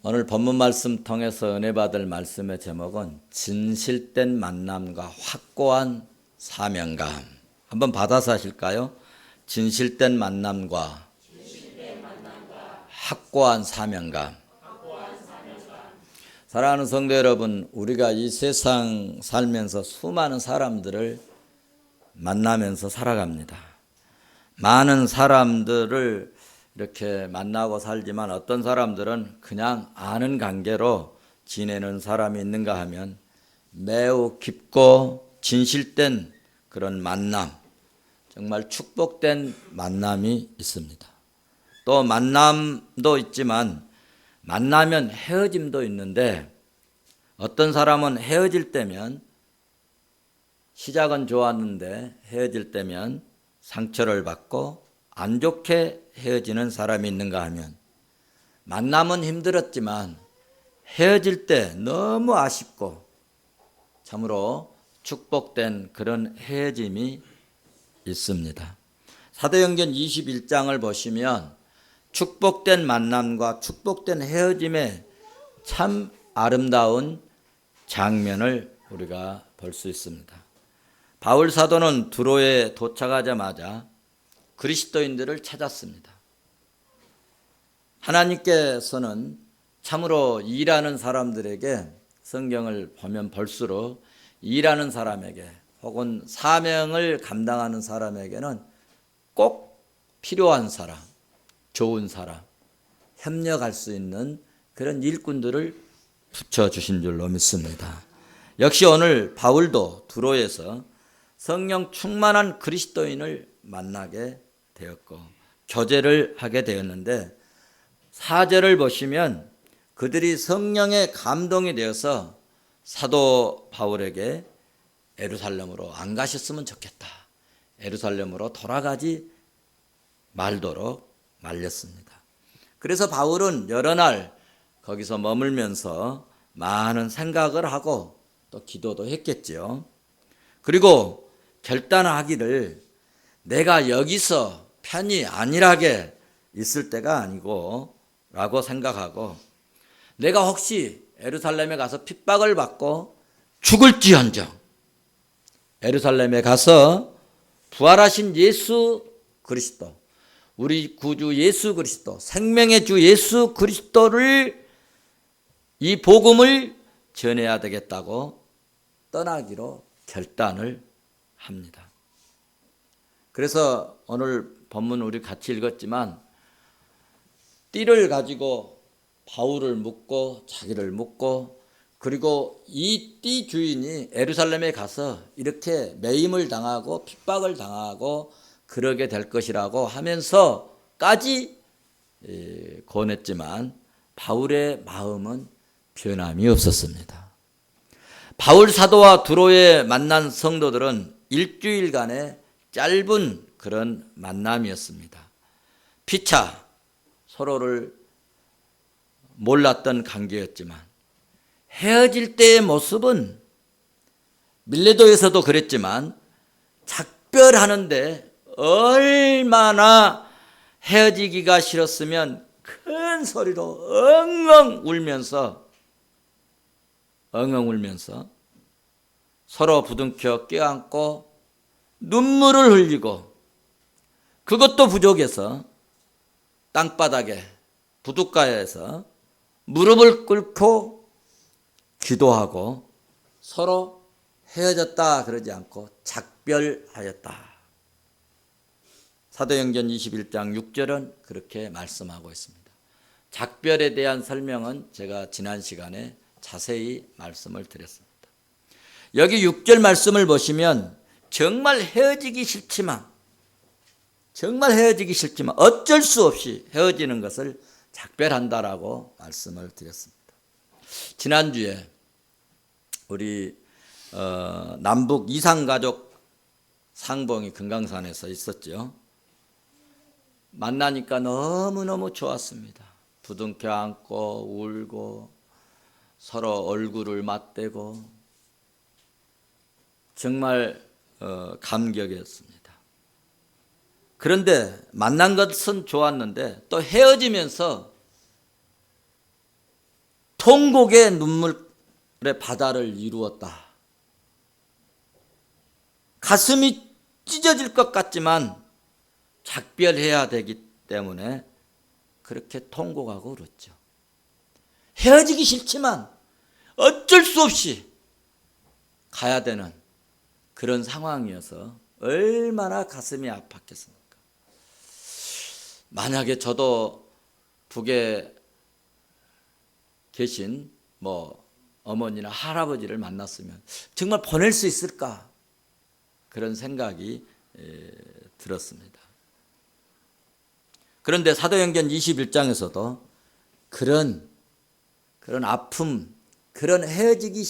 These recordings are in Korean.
오늘 본문 말씀 통해서 은혜 받을 말씀의 제목은 진실된 만남과 확고한 사명감. 한번 받아서 하실까요? 진실된 만남과 확고한 사명감. 사랑하는 성도 여러분, 우리가 이 세상 살면서 수많은 사람들을 만나면서 살아갑니다. 많은 사람들을 이렇게 만나고 살지만 어떤 사람들은 그냥 아는 관계로 지내는 사람이 있는가 하면 매우 깊고 진실된 그런 만남, 정말 축복된 만남이 있습니다. 또 만남도 있지만 만나면 헤어짐도 있는데 어떤 사람은 헤어질 때면 시작은 좋았는데 헤어질 때면 상처를 받고 안 좋게 헤어지는 사람이 있는가 하면 만남은 힘들었지만 헤어질 때 너무 아쉽고 참으로 축복된 그런 헤어짐이 있습니다. 사도행전 21장을 보시면 축복된 만남과 축복된 헤어짐의 참 아름다운 장면을 우리가 볼 수 있습니다. 바울 사도는 두로에 도착하자마자 그리스도인들을 찾았습니다. 하나님께서는 참으로 일하는 사람들에게 성경을 보면 볼수록 일하는 사람에게 혹은 사명을 감당하는 사람에게는 꼭 필요한 사람, 좋은 사람, 협력할 수 있는 그런 일꾼들을 붙여주신 줄로 믿습니다. 역시 오늘 바울도 두로에서 성령 충만한 그리스도인을 만나게 되었고 교제를 하게 되었는데 4절을 보시면 그들이 성령의 감동이 되어서 사도 바울에게 예루살렘으로 안 가셨으면 좋겠다. 예루살렘으로 돌아가지 말도록 말렸습니다. 그래서 바울은 여러 날 거기서 머물면서 많은 생각을 하고 또 기도도 했겠지요. 그리고 결단하기를 내가 여기서 편히 안일하게 있을 때가 아니고 라고 생각하고 내가 혹시 예루살렘에 가서 핍박을 받고 죽을지언정 예루살렘에 가서 부활하신 예수 그리스도, 우리 구주 예수 그리스도, 생명의 주 예수 그리스도를 이 복음을 전해야 되겠다고 떠나기로 결단을 합니다. 그래서 오늘 본문 우리 같이 읽었지만 띠를 가지고 바울을 묶고 자기를 묶고 그리고 이 띠 주인이 예루살렘에 가서 이렇게 매임을 당하고 핍박을 당하고 그러게 될 것이라고 하면서까지 권했지만 바울의 마음은 변함이 없었습니다. 바울 사도와 두로에 만난 성도들은 일주일간의 짧은 그런 만남이었습니다. 피차 서로를 몰랐던 관계였지만 헤어질 때의 모습은 밀레도에서도 그랬지만 작별하는데 얼마나 헤어지기가 싫었으면 큰 소리로 엉엉 울면서 서로 부둥켜 껴안고 눈물을 흘리고 그것도 부족해서 땅바닥에 부둣가에서 무릎을 꿇고 기도하고 서로 헤어졌다 그러지 않고 작별하였다. 사도행전 21장 6절은 그렇게 말씀하고 있습니다. 작별에 대한 설명은 제가 지난 시간에 자세히 말씀을 드렸습니다. 여기 6절 말씀을 보시면 정말 헤어지기 싫지만 어쩔 수 없이 헤어지는 것을 작별한다라고 말씀을 드렸습니다. 지난주에 우리 남북 이산가족 상봉이 금강산에서 있었죠. 만나니까 너무너무 좋았습니다. 부둥켜 안고 울고 서로 얼굴을 맞대고 정말 감격이었습니다. 그런데 만난 것은 좋았는데 또 헤어지면서 통곡의 눈물의 바다를 이루었다. 가슴이 찢어질 것 같지만 작별해야 되기 때문에 그렇게 통곡하고 울었죠. 헤어지기 싫지만 어쩔 수 없이 가야 되는 그런 상황이어서 얼마나 가슴이 아팠겠습니까? 만약에 저도 북에 계신 어머니나 할아버지를 만났으면 정말 보낼 수 있을까? 그런 생각이 들었습니다. 그런데 사도행전 21장에서도 그런 아픔, 그런 헤어지기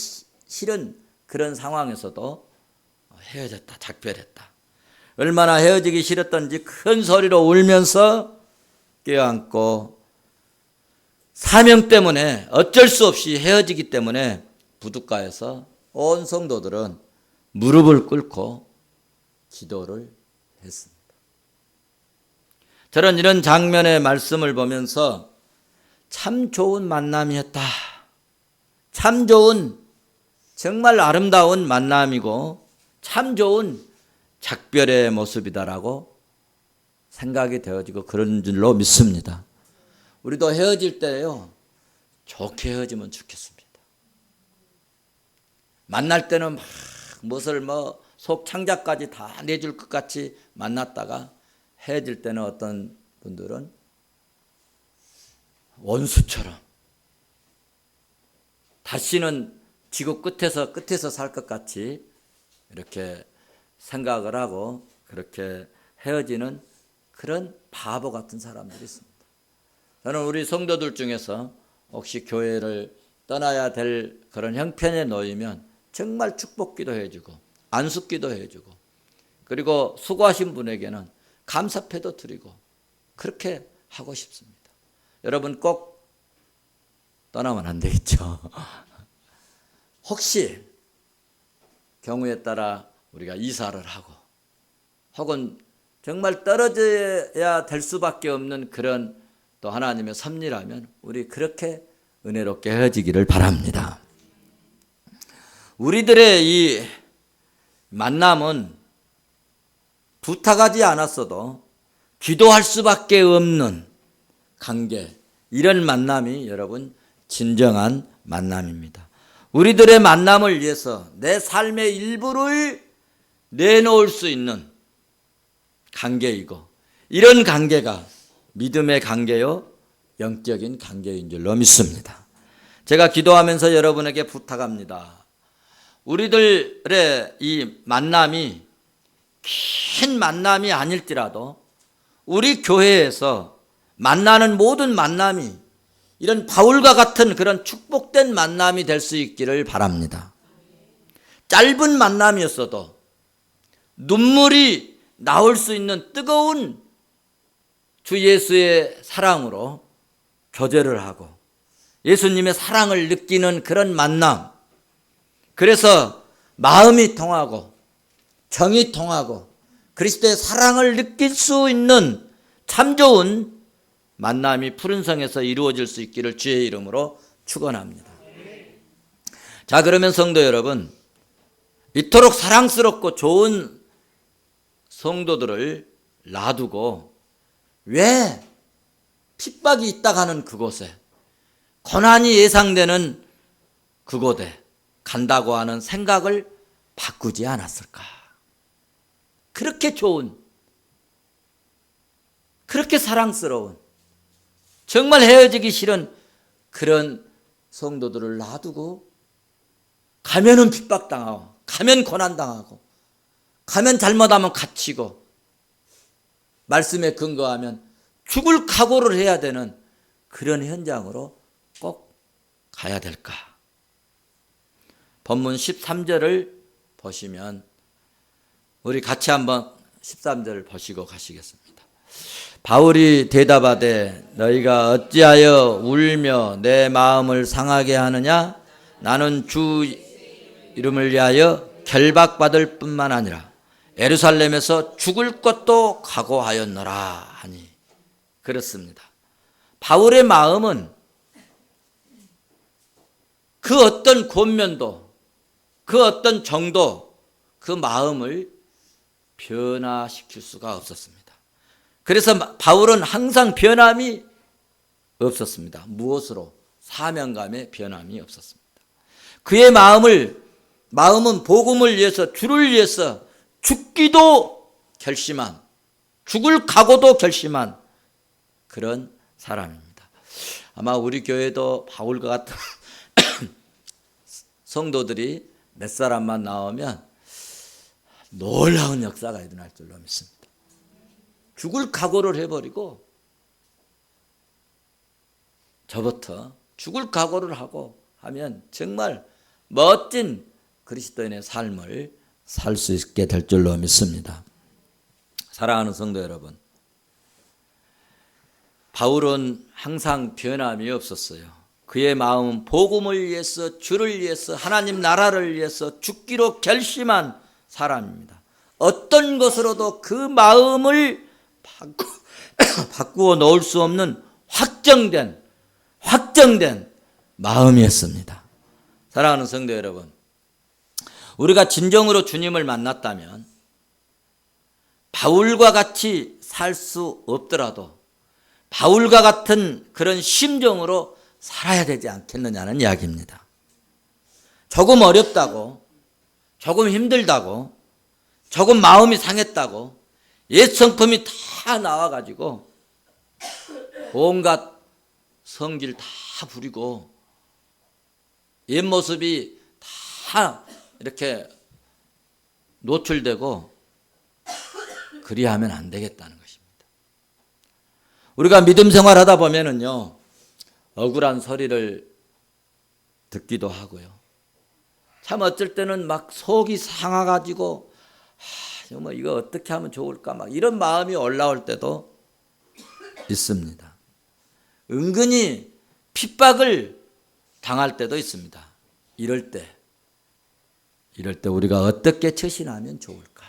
싫은 그런 상황에서도 헤어졌다, 작별했다. 얼마나 헤어지기 싫었던지 큰 소리로 울면서 껴안고 사명 때문에 어쩔 수 없이 헤어지기 때문에 부둣가에서 온 성도들은 무릎을 꿇고 기도를 했습니다. 저는 이런 장면의 말씀을 보면서 참 좋은 만남이었다. 참 좋은, 정말 아름다운 만남이고 참 좋은 작별의 모습이다라고 생각이 되어지고 그런 줄로 믿습니다. 우리도 헤어질 때요, 좋게 헤어지면 좋겠습니다. 만날 때는 막 무엇을 속 창자까지 다 내줄 것 같이 만났다가 헤어질 때는 어떤 분들은 원수처럼 다시는 지구 끝에서 살 것 같이 이렇게 생각을 하고 그렇게 헤어지는 그런 바보 같은 사람들이 있습니다. 저는 우리 성도들 중에서 혹시 교회를 떠나야 될 그런 형편에 놓이면 정말 축복기도 해주고 안숙기도 해주고 그리고 수고하신 분에게는 감사패도 드리고 그렇게 하고 싶습니다. 여러분 꼭 떠나면 안 되겠죠. 혹시 경우에 따라 우리가 이사를 하고 혹은 정말 떨어져야 될 수밖에 없는 그런 또 하나님의 섭리라면 우리 그렇게 은혜롭게 헤어지기를 바랍니다. 우리들의 이 만남은 부탁하지 않았어도 기도할 수밖에 없는 관계, 이런 만남이 여러분 진정한 만남입니다. 우리들의 만남을 위해서 내 삶의 일부를 내놓을 수 있는 관계이고 이런 관계가 믿음의 관계요 영적인 관계인 줄로 믿습니다. 제가 기도하면서 여러분에게 부탁합니다. 우리들의 이 만남이 긴 만남이 아닐지라도 우리 교회에서 만나는 모든 만남이 이런 바울과 같은 그런 축복된 만남이 될 수 있기를 바랍니다. 짧은 만남이었어도 눈물이 나올 수 있는 뜨거운 주 예수의 사랑으로 교제를 하고 예수님의 사랑을 느끼는 그런 만남, 그래서 마음이 통하고 정이 통하고 그리스도의 사랑을 느낄 수 있는 참 좋은 만남이 푸른 성에서 이루어질 수 있기를 주의 이름으로 축원합니다. 자, 그러면 성도 여러분, 이토록 사랑스럽고 좋은 성도들을 놔두고 왜 핍박이 있다 가는 그곳에, 고난이 예상되는 그곳에 간다고 하는 생각을 바꾸지 않았을까? 그렇게 좋은, 그렇게 사랑스러운, 정말 헤어지기 싫은 그런 성도들을 놔두고 가면은 핍박당하고 가면 고난당하고 가면 잘못하면 갇히고 말씀에 근거하면 죽을 각오를 해야 되는 그런 현장으로 꼭 가야 될까? 본문 13절을 보시면 우리 같이 한번 13절을 보시고 가시겠습니다. 바울이 대답하되 너희가 어찌하여 울며 내 마음을 상하게 하느냐? 나는 주 이름을 위하여 결박받을 뿐만 아니라 예루살렘에서 죽을 것도 각오하였노라 하니. 그렇습니다. 바울의 마음은 그 어떤 권면도, 그 어떤 정도, 그 마음을 변화시킬 수가 없었습니다. 그래서 바울은 항상 변함이 없었습니다. 무엇으로? 사명감의 변함이 없었습니다. 그의 마음은 복음을 위해서, 주를 위해서 죽기도 결심한, 죽을 각오도 결심한 그런 사람입니다. 아마 우리 교회도 바울과 같은 성도들이 몇 사람만 나오면 놀라운 역사가 일어날 줄로 믿습니다. 죽을 각오를 해버리고 저부터 죽을 각오를 하고 하면 정말 멋진 그리스도인의 삶을 살 수 있게 될 줄로 믿습니다. 사랑하는 성도 여러분, 바울은 항상 변함이 없었어요. 그의 마음은 복음을 위해서, 주를 위해서, 하나님 나라를 위해서 죽기로 결심한 사람입니다. 어떤 것으로도 그 마음을 바꾸어 놓을 수 없는 확정된 마음이었습니다. 사랑하는 성도 여러분, 우리가 진정으로 주님을 만났다면 바울과 같이 살 수 없더라도 바울과 같은 그런 심정으로 살아야 되지 않겠느냐는 이야기입니다. 조금 어렵다고, 조금 힘들다고, 조금 마음이 상했다고 옛 성품이 다 나와가지고 온갖 성질 다 부리고 옛 모습이 다 이렇게 노출되고 그리하면 안 되겠다는 것입니다. 우리가 믿음 생활하다 보면은요, 억울한 소리를 듣기도 하고요. 참 어쩔 때는 막 속이 상해가지고 정말 이거 어떻게 하면 좋을까 막 이런 마음이 올라올 때도 있습니다. 은근히 핍박을 당할 때도 있습니다. 이럴 때 우리가 어떻게 처신하면 좋을까?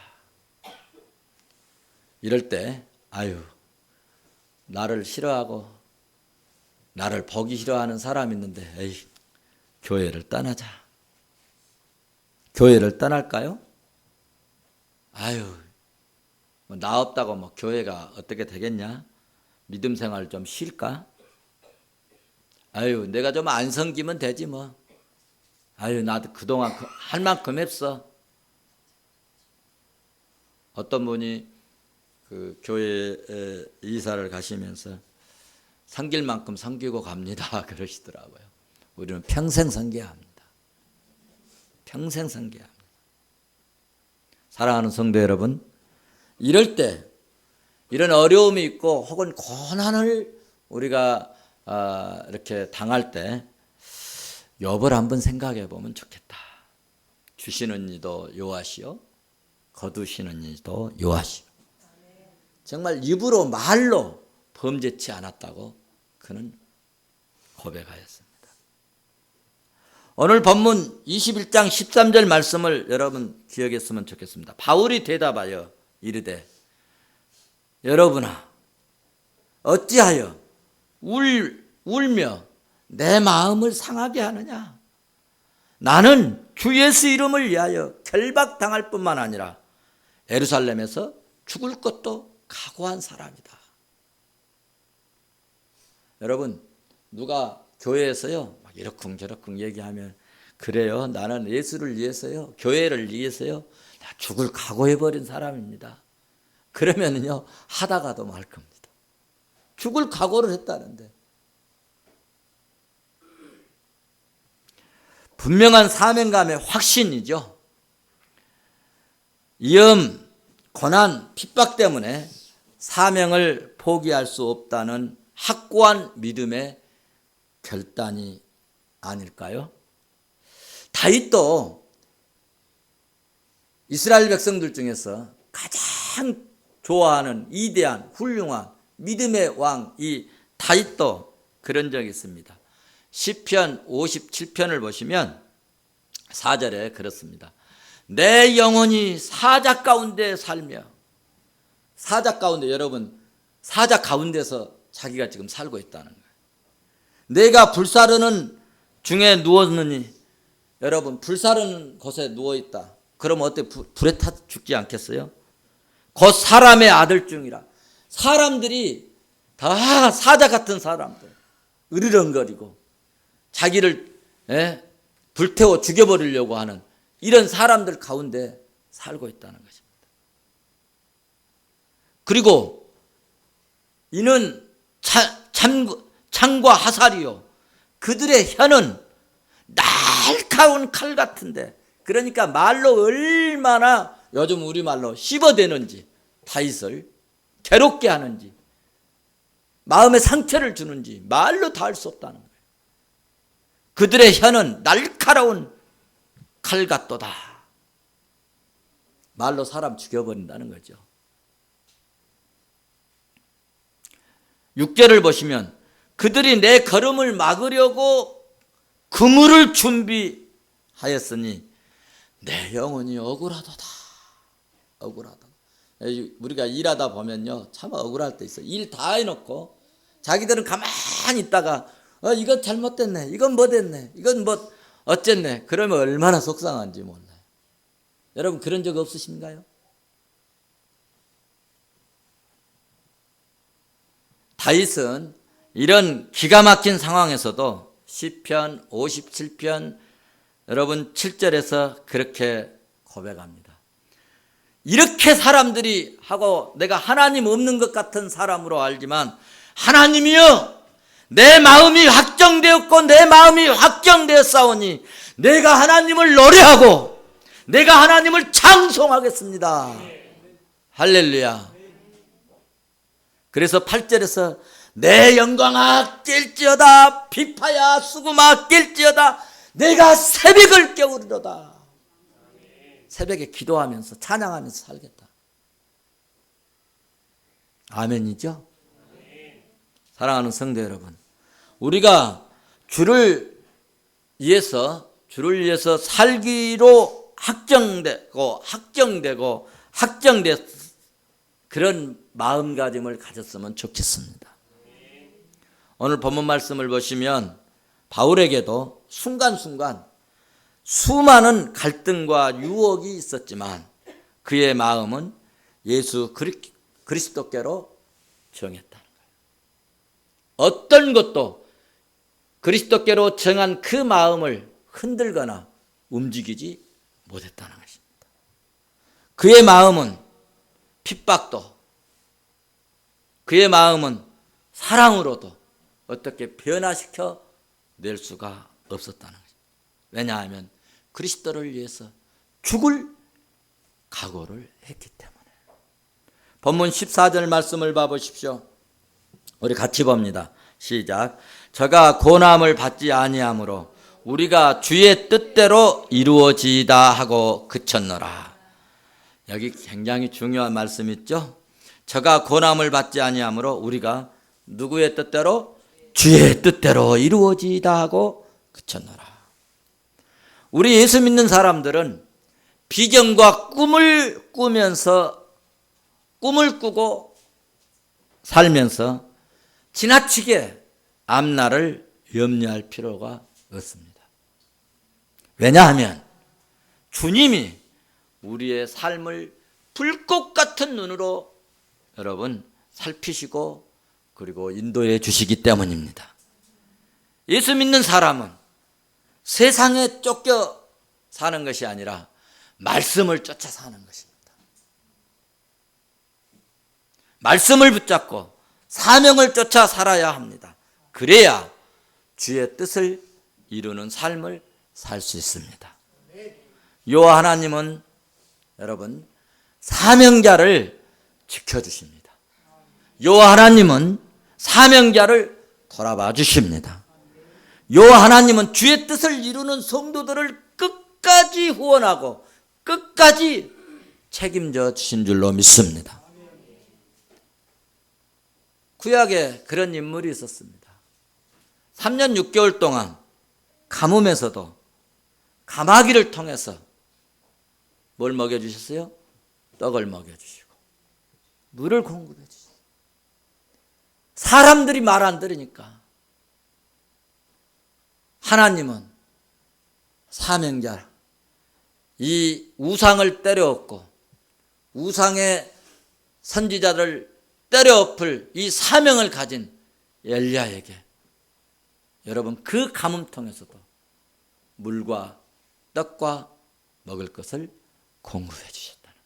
이럴 때 나를 싫어하고 나를 보기 싫어하는 사람이 있는데 에이, 교회를 떠나자. 교회를 떠날까요? 나 없다고 뭐 교회가 어떻게 되겠냐? 믿음 생활 좀 쉴까? 내가 좀 안 섬기면 되지 뭐. 나도 그동안 할 만큼 했어. 어떤 분이 그 교회에 이사를 가시면서 섬길 만큼 섬기고 갑니다 그러시더라고요. 우리는 평생 섬겨야 합니다. 평생 섬겨야 합니다. 사랑하는 성도 여러분, 이럴 때 이런 어려움이 있고 혹은 고난을 우리가 이렇게 당할 때 욥을 한번 생각해 보면 좋겠다. 주시는 이도 여호와시요 거두시는 이도 여호와시요. 정말 입으로 말로 범죄치 않았다고 그는 고백하였습니다. 오늘 본문 21장 13절 말씀을 여러분 기억했으면 좋겠습니다. 바울이 대답하여 이르되 여러분아 어찌하여 울며 내 마음을 상하게 하느냐? 나는 주 예수 이름을 위하여 결박당할 뿐만 아니라 예루살렘에서 죽을 것도 각오한 사람이다. 여러분, 누가 교회에서요 막 이러쿵저러쿵 얘기하면 그래요, 나는 예수를 위해서요, 교회를 위해서요 나 죽을 각오해버린 사람입니다. 그러면은요 하다가도 말 겁니다. 죽을 각오를 했다는데. 분명한 사명감의 확신이죠. 위험, 고난, 핍박 때문에 사명을 포기할 수 없다는 확고한 믿음의 결단이 아닐까요? 다윗도 이스라엘 백성들 중에서 가장 좋아하는 위대한 훌륭한 믿음의 왕 이 다윗도 그런 적이 있습니다. 시편 57편을 보시면 4절에 그렇습니다. 내 영혼이 사자 가운데 살며, 사자 가운데, 여러분 사자 가운데서 자기가 지금 살고 있다는 거예요. 내가 불사르는 중에 누웠느니, 여러분 불사르는 곳에 누워있다. 그럼 어때? 불에 타 죽지 않겠어요? 곧 사람의 아들 중이라. 사람들이 다 사자 같은 사람들, 으르렁거리고 자기를 불태워 죽여버리려고 하는 이런 사람들 가운데 살고 있다는 것입니다. 그리고 이는 창과 화살이요, 그들의 혀는 날카로운 칼 같은데, 그러니까 말로 얼마나 요즘 우리말로 씹어대는지, 다윗을 괴롭게 하는지, 마음에 상처를 주는지 말로 다 할 수 없다는 거예요. 그들의 혀는 날카로운 칼 같도다. 말로 사람 죽여버린다는 거죠. 6절을 보시면 그들이 내 걸음을 막으려고 그물을 준비하였으니 내 영혼이 억울하도다. 억울하다. 우리가 일하다 보면요, 참 억울할 때 있어요. 일 다 해놓고 자기들은 가만히 있다가 이건 잘못됐네, 이건 뭐 됐네, 이건 뭐 어쨌네, 그러면 얼마나 속상한지 몰라요. 여러분 그런 적 없으신가요? 다윗은 이런 기가 막힌 상황에서도 시편 57편 여러분 7절에서 그렇게 고백합니다. 이렇게 사람들이 하고 내가 하나님 없는 것 같은 사람으로 알지만 하나님이여, 내 마음이 확정되었고 내 마음이 확정되었사오니 내가 하나님을 노래하고 내가 하나님을 찬송하겠습니다. 할렐루야. 그래서 8절에서 내 영광아 낄지어다, 비파야 수금아 낄지어다, 내가 새벽을 깨우리로다. 새벽에 기도하면서 찬양하면서 살겠다. 아멘이죠? 사랑하는 성도 여러분, 우리가 주를 위해서 살기로 확정되고 그런 마음가짐을 가졌으면 좋겠습니다. 오늘 본문 말씀을 보시면 바울에게도 순간순간 수많은 갈등과 유혹이 있었지만 그의 마음은 예수 그리스도께로 정했다는 거예요. 어떤 것도 그리스도께로 정한 그 마음을 흔들거나 움직이지 못했다는 것입니다. 그의 마음은 핍박도, 그의 마음은 사랑으로도 어떻게 변화시켜 낼 수가 없었다는 것입니다. 왜냐하면 그리스도를 위해서 죽을 각오를 했기 때문에. 본문 14절 말씀을 봐보십시오. 우리 같이 봅니다. 시작. 저가 고난을 받지 아니하므로 우리가 주의 뜻대로 이루어지이다 하고 그쳤노라. 여기 굉장히 중요한 말씀 있죠. 저가 고난을 받지 아니하므로 우리가 누구의 뜻대로? 주의 뜻대로 이루어지이다 하고 그쳤노라. 우리 예수 믿는 사람들은 비전과 꿈을 꾸고 살면서 지나치게 앞날을 염려할 필요가 없습니다. 왜냐하면 주님이 우리의 삶을 불꽃 같은 눈으로 여러분 살피시고 그리고 인도해 주시기 때문입니다. 예수 믿는 사람은 세상에 쫓겨 사는 것이 아니라 말씀을 쫓아 사는 것입니다. 말씀을 붙잡고 사명을 쫓아 살아야 합니다. 그래야 주의 뜻을 이루는 삶을 살 수 있습니다. 여호와 하나님은 여러분 사명자를 지켜주십니다. 여호와 하나님은 사명자를 돌아봐 주십니다. 여호와 하나님은 주의 뜻을 이루는 성도들을 끝까지 후원하고 끝까지 책임져 주신 줄로 믿습니다. 구약에 그런 인물이 있었습니다. 3년 6개월 동안 가뭄에서도 가마귀를 통해서 뭘 먹여주셨어요? 떡을 먹여주시고 물을 공급해 주시고, 사람들이 말 안 들으니까 하나님은 사명자, 이 우상을 때려엎고 우상의 선지자를 때려엎을 이 사명을 가진 엘리야에게 여러분 그 가뭄 통해서도 물과 떡과 먹을 것을 공급해 주셨다는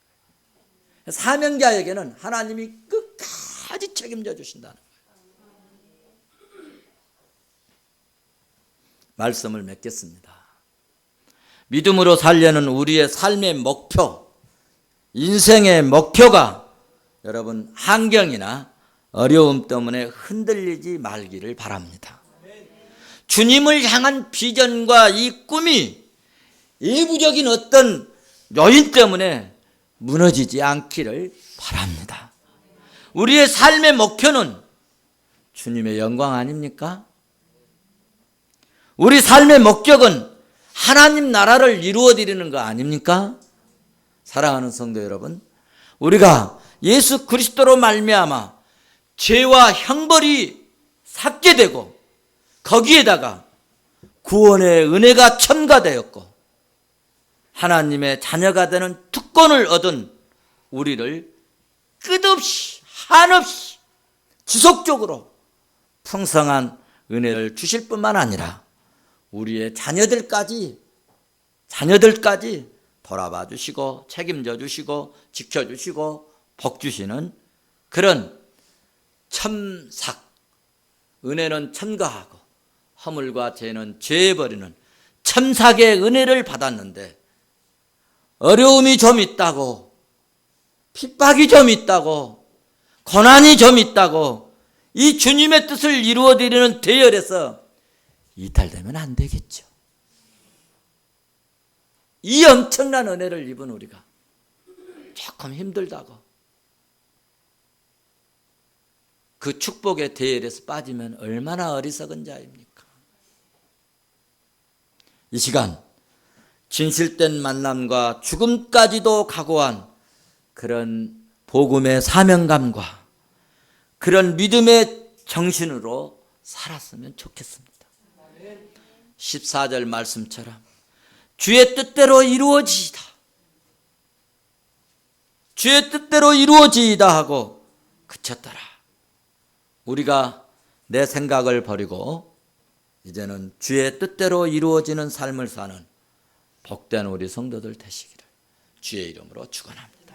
거예요. 사명자에게는 하나님이 끝까지 책임져 주신다는 거예요. 말씀을 맺겠습니다. 믿음으로 살려는 우리의 삶의 목표, 인생의 목표가 여러분 환경이나 어려움 때문에 흔들리지 말기를 바랍니다. 주님을 향한 비전과 이 꿈이 외부적인 어떤 요인 때문에 무너지지 않기를 바랍니다. 우리의 삶의 목표는 주님의 영광 아닙니까? 우리 삶의 목적은 하나님 나라를 이루어드리는 거 아닙니까? 사랑하는 성도 여러분, 우리가 예수 그리스도로 말미암아 죄와 형벌이 삭제되고 거기에다가 구원의 은혜가 첨가되었고 하나님의 자녀가 되는 특권을 얻은 우리를 끝없이 한없이 지속적으로 풍성한 은혜를 주실 뿐만 아니라 우리의 자녀들까지 돌아봐 주시고 책임져 주시고 지켜 주시고 복 주시는 그런 첨삭, 은혜는 첨가하고 허물과 죄는 죄해버리는 첨삭의 은혜를 받았는데 어려움이 좀 있다고, 핍박이 좀 있다고, 고난이 좀 있다고 이 주님의 뜻을 이루어드리는 대열에서 이탈되면 안 되겠죠. 이 엄청난 은혜를 입은 우리가 조금 힘들다고 그 축복의 대열에서 빠지면 얼마나 어리석은 자입니까? 이 시간 진실된 만남과 죽음까지도 각오한 그런 복음의 사명감과 그런 믿음의 정신으로 살았으면 좋겠습니다. 14절 말씀처럼 주의 뜻대로 이루어지이다. 주의 뜻대로 이루어지이다 하고 그쳤더라. 우리가 내 생각을 버리고 이제는 주의 뜻대로 이루어지는 삶을 사는 복된 우리 성도들 되시기를 주의 이름으로 축원합니다.